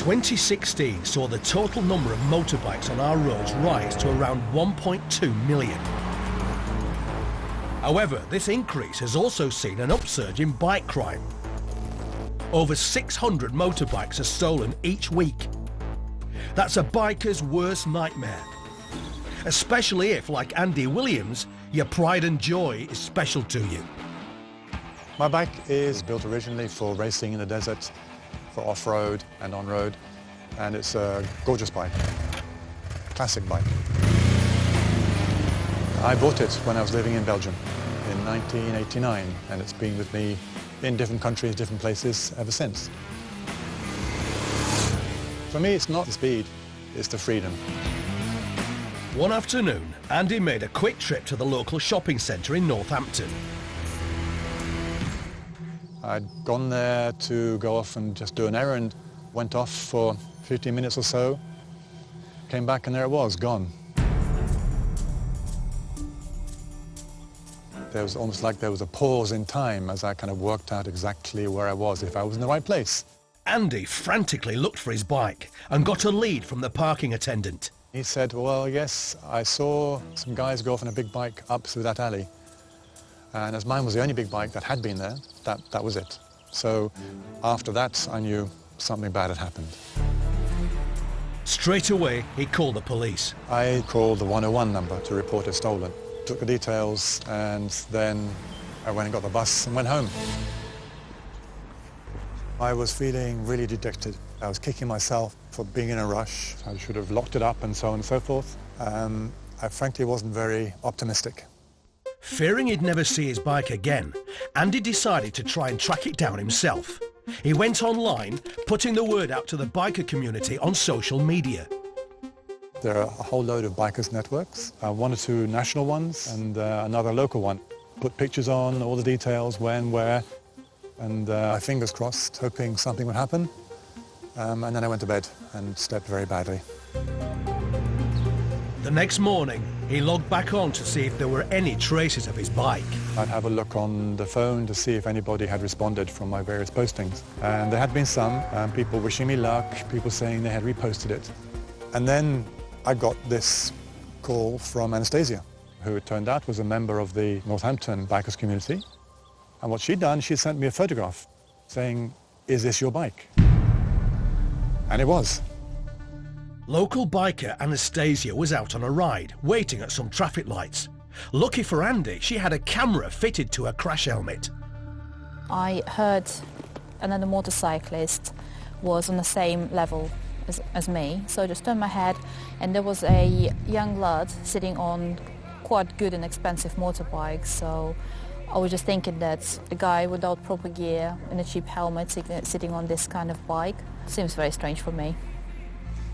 2016 saw the total number of motorbikes on our roads rise to around 1.2 million. However, this increase has also seen an upsurge in bike crime. Over 600 motorbikes are stolen each week. That's a biker's worst nightmare. Especially if, like Andy Williams, your pride and joy is special to you. My bike is built originally for racing in the desert, for off-road and on-road, and it's a gorgeous bike, classic bike. I bought it when I was living in Belgium in 1989, and it's been with me in different countries, different places ever since. For me, it's not the speed, it's the freedom. One afternoon, Andy made a quick trip to the local shopping centre in Northampton. I'd gone there to go off and just do an errand, went off for 15 minutes or so, came back and there it was, gone. There was almost like there was a pause in time as I kind of worked out exactly where I was, if I was in the right place. Andy frantically looked for his bike and got a lead from the parking attendant. He said, well, yes, I saw some guys go off on a big bike up through that alley. And as mine was the only big bike that had been there, that was it. So after that, I knew something bad had happened. Straight away, he called the police. I called the 101 number to report it stolen. Took the details, and then I went and got the bus and went home. I was feeling really dejected. I was kicking myself for being in a rush. I should have locked it up and so on and so forth. I frankly wasn't very optimistic. Fearing he'd never see his bike again, Andy decided to try and track it down himself. He went online, putting the word out to the biker community on social media. There are a whole load of bikers networks, one or two national ones and another local one. Put pictures on, all the details, when, where, and fingers crossed, hoping something would happen. And then I went to bed and slept very badly. The next morning, he logged back on to see if there were any traces of his bike. I'd have a look on the phone to see if anybody had responded from my various postings. And there had been some, people wishing me luck, people saying they had reposted it. And then I got this call from Anastasia, who it turned out was a member of the Northampton Biker Community. And what she'd done, she sent me a photograph saying, "Is this your bike?" And it was. Local biker Anastasia was out on a ride, waiting at some traffic lights. Lucky for Andy, she had a camera fitted to her crash helmet. I heard another motorcyclist was on the same level as me, so I just turned my head, and there was a young lad sitting on quite good and expensive motorbike, so I was just thinking that a guy without proper gear and a cheap helmet sitting on this kind of bike seems very strange for me.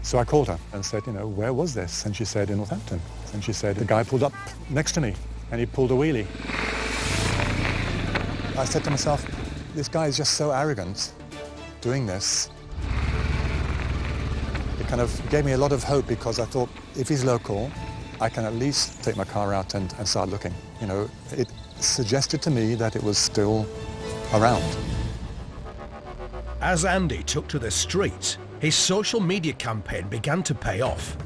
So I called her and said, you know, where was this? And she said, in Northampton. And she said, the guy pulled up next to me and he pulled a wheelie. I said to myself, this guy is just so arrogant doing this. It kind of gave me a lot of hope because I thought, if he's local, I can at least take my car out and start looking. You know, it suggested to me that it was still around. As Andy took to the streets, his social media campaign began to pay off.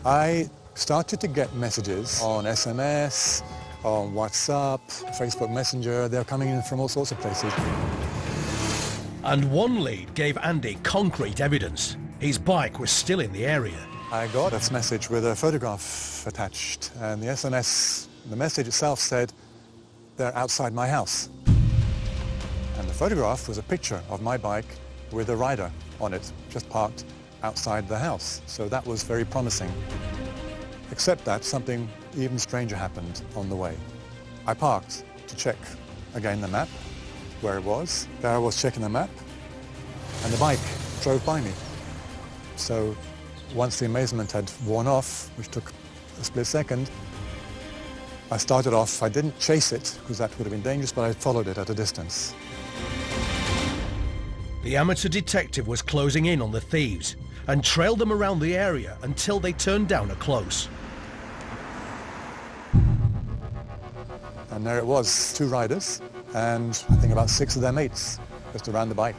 I started to get messages on SMS, on WhatsApp, Facebook Messenger. They're coming in from all sorts of places. And one lead gave Andy concrete evidence. His bike was still in the area. I got this message with a photograph attached, and the SMS, the message itself said, "They're outside my house." And the photograph was a picture of my bike with a rider on it, just parked outside the house. So that was very promising. Except that something even stranger happened on the way. I parked to check again the map, where it was. There I was checking the map, and the bike drove by me. So once the amazement had worn off, which took a split second, I started off. I didn't chase it, because that would have been dangerous, but I followed it at a distance. The amateur detective was closing in on the thieves and trailed them around the area until they turned down a close. And there it was, two riders, and I think about 6 of their mates, just around the bike,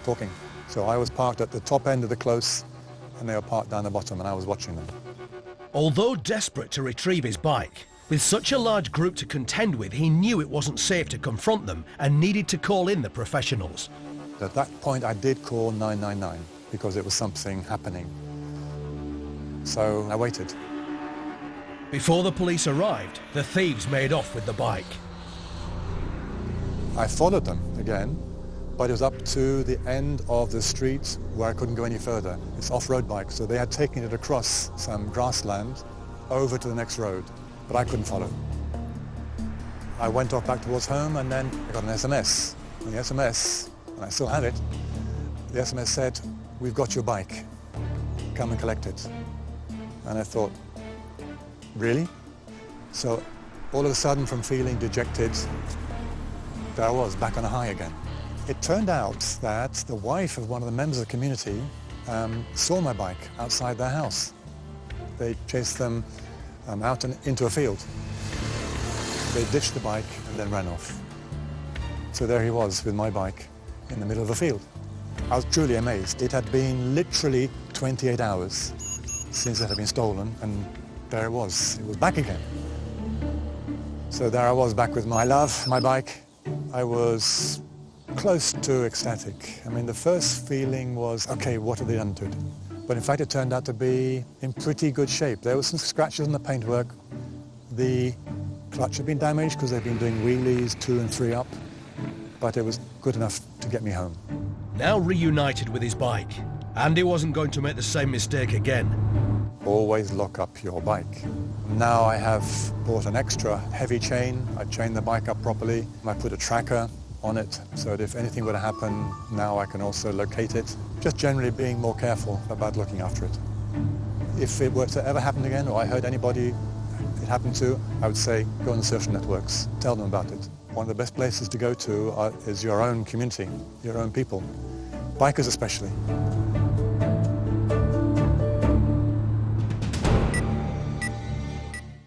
talking. So I was parked at the top end of the close and they were parked down the bottom and I was watching them. Although desperate to retrieve his bike, with such a large group to contend with, he knew it wasn't safe to confront them and needed to call in the professionals. At that point I did call 999 because it was something happening. So I waited. Before the police arrived, the thieves made off with the bike. I followed them again, but it was up to the end of the street where I couldn't go any further. It's off-road bike, so they had taken it across some grassland over to the next road, but I couldn't follow. I went off back towards home and then I got an SMS. And the SMS, and I still had it, the SMS said, "We've got your bike, come and collect it." And I thought, really? So all of a sudden, from feeling dejected, there I was, back on a high again. It turned out that the wife of one of the members of the community saw my bike outside their house. They chased them out and into a field. They ditched the bike and then ran off. So there he was with my bike in the middle of a field. I was truly amazed. It had been literally 28 hours since it had been stolen, and there it was back again. So there I was back with my love, my bike. I was close to ecstatic. I mean, the first feeling was, okay, what have they done to it? But in fact, it turned out to be in pretty good shape. There were some scratches on the paintwork. The clutch had been damaged because they'd been doing wheelies 2 and 3 up, but it was good enough to get me home. Now reunited with his bike, Andy wasn't going to make the same mistake again. Always lock up your bike. Now I have bought an extra heavy chain. I chained the bike up properly. I put a tracker on it so that if anything were to happen, now I can also locate it. Just generally being more careful about looking after it. If it were to ever happen again, or I heard anybody it happened to, I would say go on the social networks, tell them about it. One of the best places to go to is your own community, your own people, bikers especially.